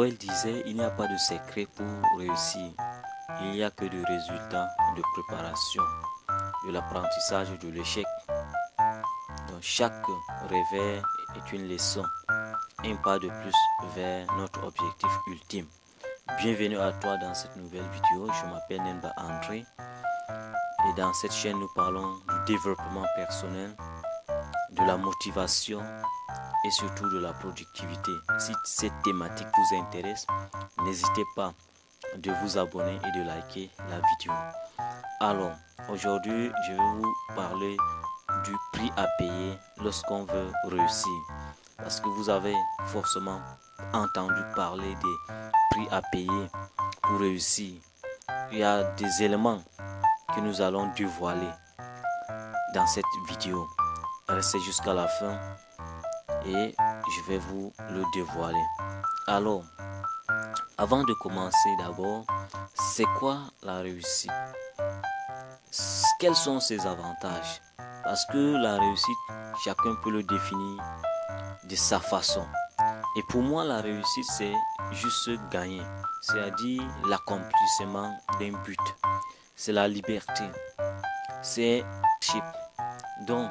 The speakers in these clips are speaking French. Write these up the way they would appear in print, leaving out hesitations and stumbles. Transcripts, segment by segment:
Elle disait, il n'y a pas de secret pour réussir. Il n'y a que de résultats de préparation, de l'apprentissage et de l'échec. Donc chaque réveil est une leçon, un pas de plus vers notre objectif ultime. Bienvenue à toi dans cette nouvelle vidéo. Je m'appelle Nemba André et dans cette chaîne nous parlons du développement personnel, de la motivation et surtout de la productivité. Si cette thématique vous intéresse, n'hésitez pas de vous abonner et de liker la vidéo. Alors, aujourd'hui, je vais vous parler du prix à payer lorsqu'on veut réussir. Parce que vous avez forcément entendu parler des prix à payer pour réussir. Il y a des éléments que nous allons dévoiler dans cette vidéo. Restez jusqu'à la fin et je vais vous le dévoiler. Alors, avant de commencer d'abord, c'est quoi la réussite? Quels sont ses avantages? Parce que la réussite, chacun peut le définir de sa façon. Et pour moi, la réussite, c'est juste gagner, c'est-à-dire l'accomplissement d'un but. C'est la liberté, c'est chip. Donc,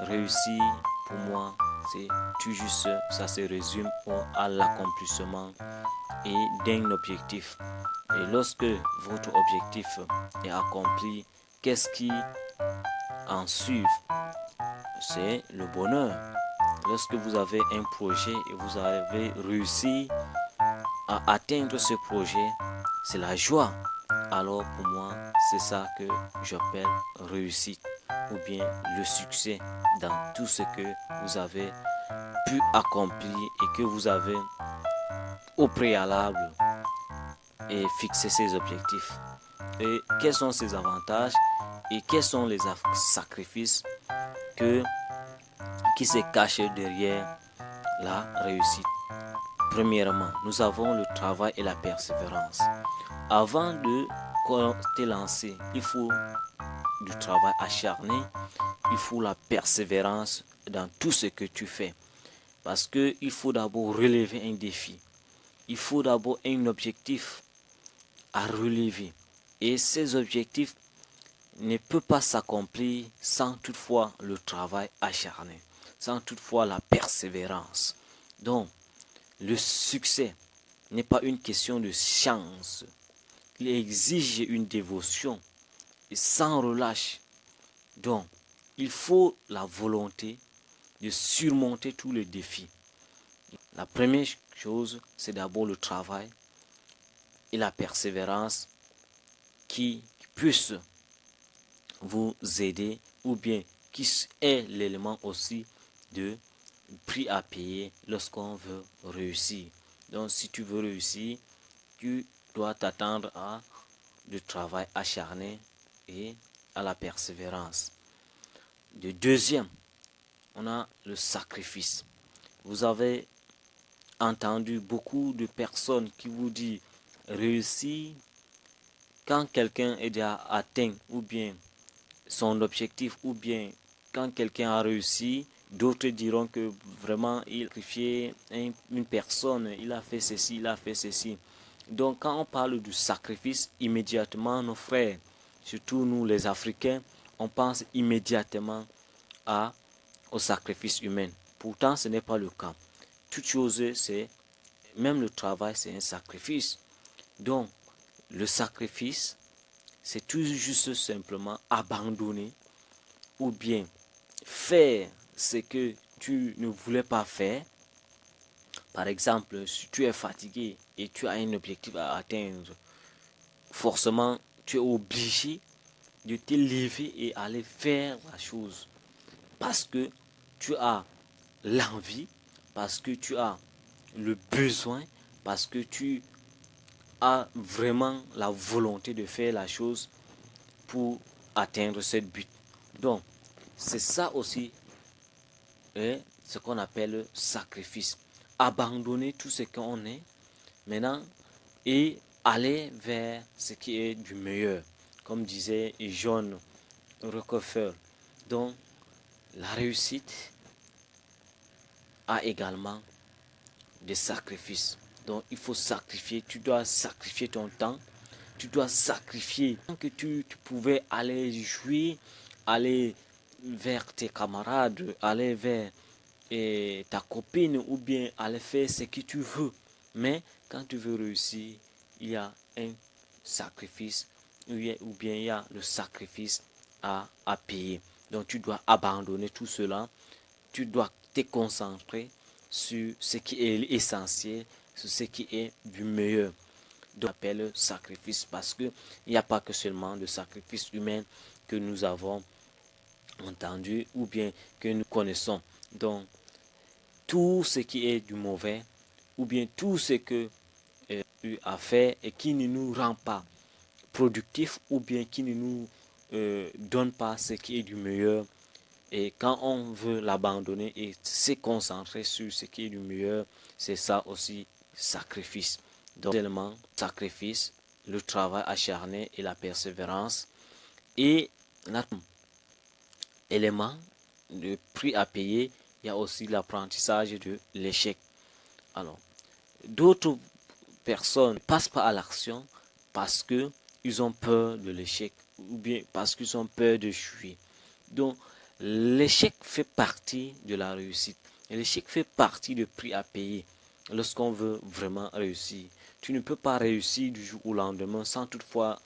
réussir, pour moi, c'est tout juste, ça se résume à l'accomplissement et d'un objectif. Et lorsque votre objectif est accompli, qu'est-ce qui en suit? C'est le bonheur. Lorsque vous avez un projet et vous avez réussi à atteindre ce projet, c'est la joie. Alors pour moi, c'est ça que j'appelle réussite ou bien le succès dans tout ce que vous avez pu accomplir et que vous avez au préalable et fixé ces objectifs. Et quels sont ces avantages et quels sont les sacrifices qui se cachent derrière la réussite. Premièrement, nous avons le travail et la persévérance. Avant de te lancer, il faut du travail acharné, il faut la persévérance dans tout ce que tu fais. Parce qu'il faut d'abord relever un défi. Il faut d'abord un objectif à relever. Et ces objectifs ne peuvent pas s'accomplir sans toutefois le travail acharné, sans toutefois la persévérance. Donc, le succès n'est pas une question de chance. Il exige une dévotion et sans relâche. Donc, il faut la volonté de surmonter tous les défis. La première chose, c'est d'abord le travail et la persévérance qui puissent vous aider ou bien qui est l'élément aussi de prix à payer lorsqu'on veut réussir. Donc si tu veux réussir, tu dois t'attendre à du travail acharné et à la persévérance. Le deuxième, on a le sacrifice. Vous avez entendu beaucoup de personnes qui vous disent réussir quand quelqu'un est déjà atteint ou bien son objectif ou bien quand quelqu'un a réussi, d'autres diront que vraiment il a sacrifié une personne, il a fait ceci, il a fait ceci. Donc quand on parle du sacrifice, immédiatement nos frères, surtout nous les Africains, on pense immédiatement au sacrifice humain. Pourtant ce n'est pas le cas. Toute chose, c'est, même le travail, c'est un sacrifice. Donc le sacrifice, c'est tout juste simplement abandonner ou bien faire ce que tu ne voulais pas faire. Par exemple, si tu es fatigué et tu as un objectif à atteindre, forcément, tu es obligé de te lever et aller faire la chose. Parce que tu as l'envie, parce que tu as le besoin, parce que tu as vraiment la volonté de faire la chose pour atteindre ce but. Donc, c'est ça aussi ce qu'on appelle le sacrifice. Abandonner tout ce qu'on est maintenant et aller vers ce qui est du meilleur, comme disait John Rockefeller. Donc, la réussite a également des sacrifices. Donc il faut sacrifier, tu dois sacrifier ton temps, tu dois sacrifier. Tant que tu pouvais aller jouer, aller vers tes camarades, aller vers ta copine ou bien aller faire ce que tu veux. Mais quand tu veux réussir, il y a un sacrifice ou bien il y a le sacrifice à payer. Donc tu dois abandonner tout cela, tu dois te concentrer sur ce qui est essentiel, sur ce qui est du meilleur. Donc, on appelle sacrifice parce que il n'y a pas que seulement le sacrifice humain que nous avons entendu ou bien que nous connaissons. Donc, tout ce qui est du mauvais ou bien tout ce que tu as fait et qui ne nous rend pas productif ou bien qui ne nous donne pas ce qui est du meilleur. Et quand on veut l'abandonner et se concentrer sur ce qui est du meilleur, c'est ça aussi sacrifice. Donc, tellement sacrifice, le travail acharné et la persévérance. Et l'élément de prix à payer, il y a aussi l'apprentissage de l'échec. Alors, d'autres personnes ne passent pas à l'action parce que ils ont peur de l'échec ou bien parce qu'ils ont peur de chuer. Donc, l'échec fait partie de la réussite. L'échec fait partie du prix à payer lorsqu'on veut vraiment réussir. Tu ne peux pas réussir du jour au lendemain sans toutefois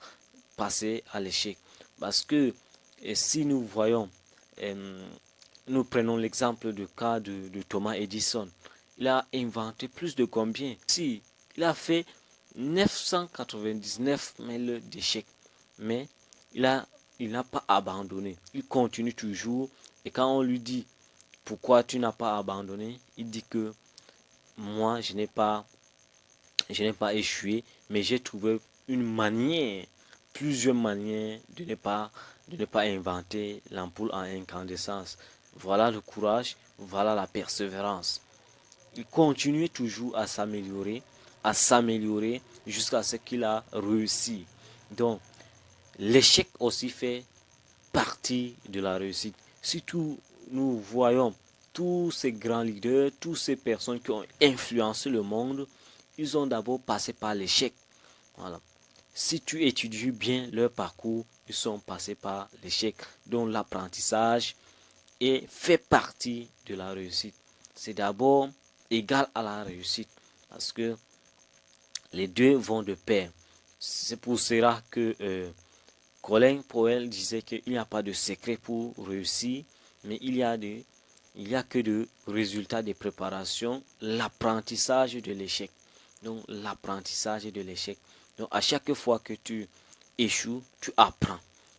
passer à l'échec. Parce que si nous voyons, nous prenons l'exemple du cas de Thomas Edison. Il a inventé plus de combien? Si, il a fait 999 000 d'échecs. Mais il n'a pas abandonné. Il continue toujours. Et quand on lui dit pourquoi tu n'as pas abandonné, il dit que moi, je n'ai pas échoué, mais j'ai trouvé une manière, plusieurs manières de ne pas inventer l'ampoule en incandescence. Voilà le courage, voilà la persévérance. Il continue toujours à s'améliorer jusqu'à ce qu'il a réussi. Donc, l'échec aussi fait partie de la réussite. Si nous voyons tous ces grands leaders, toutes ces personnes qui ont influencé le monde, ils ont d'abord passé par l'échec. Voilà. Si tu étudies bien leur parcours, ils sont passés par l'échec. Donc l'apprentissage fait partie de la réussite. C'est d'abord égal à la réussite parce que les deux vont de pair. C'est pour cela que Colin Powell disait qu'il n'y a pas de secret pour réussir, mais il y a que de résultats de préparation, l'apprentissage de l'échec. Donc l'apprentissage de l'échec. Donc à chaque fois que tu échoues, tu apprends.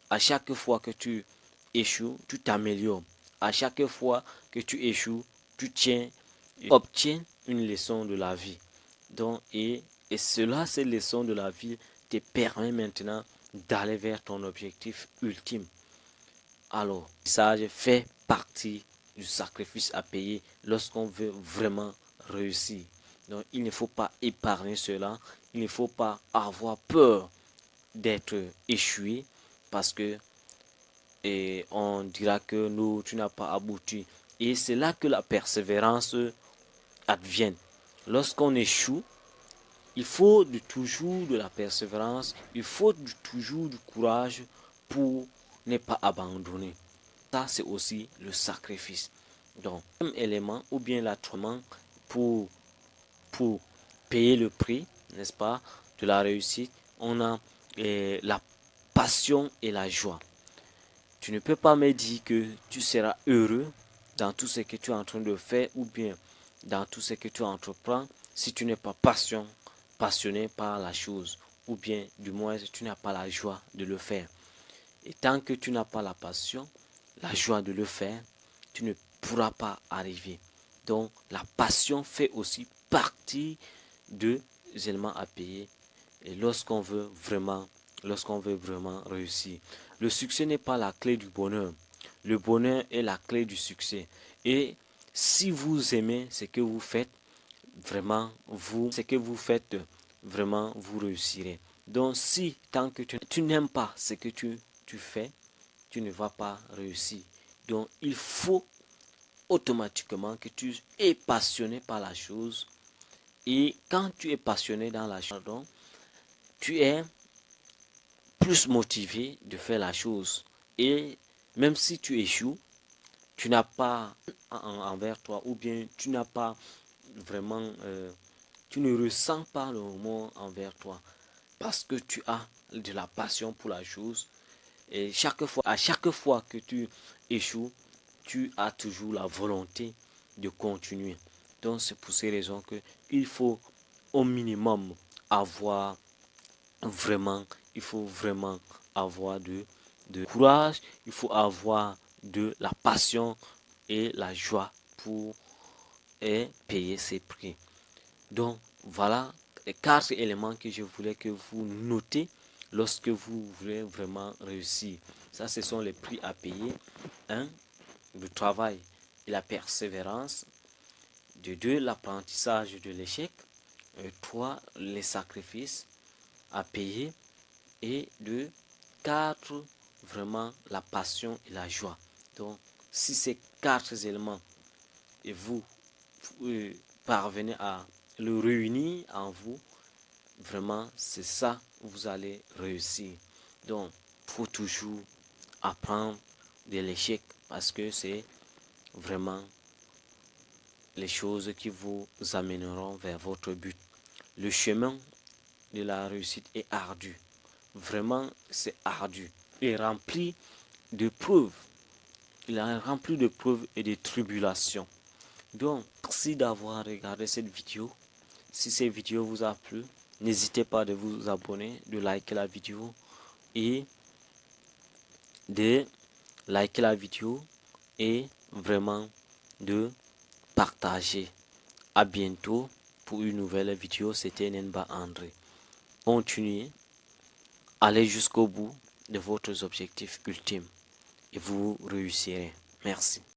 À chaque fois que tu échoues, tu t'améliores. À chaque fois que tu échoues, tu obtiens une leçon de la vie. Donc, et cela, ces leçons de la vie te permet maintenant d'aller vers ton objectif ultime. Alors, ça fait partie du sacrifice à payer lorsqu'on veut vraiment réussir. Donc, il ne faut pas épargner cela. Il ne faut pas avoir peur d'être échoué parce que on dira que non, tu n'as pas abouti. Et c'est là que la persévérance advient. Lorsqu'on échoue, il faut toujours de la persévérance, il faut toujours du courage pour ne pas abandonner. Ça, c'est aussi le sacrifice. Donc, un élément ou bien l'autrement pour, pour payer le prix, n'est-ce pas, de la réussite, on a la passion et la joie. Tu ne peux pas me dire que tu seras heureux dans tout ce que tu es en train de faire ou bien dans tout ce que tu entreprends si tu n'es pas passionné par la chose ou bien du moins tu n'as pas la joie de le faire. Et tant que tu n'as pas la passion, la joie de le faire, tu ne pourras pas arriver. Donc la passion fait aussi partie des éléments à payer et lorsqu'on veut vraiment réussir. Le succès n'est pas la clé du bonheur. Le bonheur est la clé du succès. Et si vous aimez ce que vous faites, vraiment, vous réussirez. Donc, si tant que tu n'aimes pas ce que tu fais, tu ne vas pas réussir. Donc, il faut automatiquement que tu es passionné par la chose Et quand tu es passionné dans la chose, donc, tu es plus motivé de faire la chose. Et même si tu échoues, tu n'as pas envers toi, ou bien tu n'as pas vraiment, tu ne ressens pas le moment envers toi, parce que tu as de la passion pour la chose. Et à chaque fois que tu échoues, tu as toujours la volonté de continuer. Donc c'est pour ces raisons que il faut au minimum avoir vraiment, il faut vraiment avoir de courage, il faut avoir de la passion et la joie pour payer ses prix. Donc voilà les 4 éléments que je voulais que vous notez lorsque vous voulez vraiment réussir. Ça, ce sont les prix à payer. 1. Le travail et la persévérance. De 2. L'apprentissage de l'échec. 3. Les sacrifices à payer. Et de 4. Vraiment la passion et la joie. Donc, si ces 4 éléments et vous parvenez à le réunir en vous, vraiment, c'est ça, vous allez réussir. Donc, il faut toujours apprendre de l'échec parce que c'est vraiment les choses qui vous amèneront vers votre but. Le chemin de la réussite est ardu. Vraiment, c'est ardu et rempli de preuves. Il est rempli de preuves et de tribulations. Donc, merci d'avoir regardé cette vidéo. Si cette vidéo vous a plu, n'hésitez pas de vous abonner, de liker la vidéo et de liker la vidéo et vraiment de partager. À bientôt pour une nouvelle vidéo. C'était Nenba André. Continuez, allez jusqu'au bout de votre objectif ultime et vous réussirez. Merci.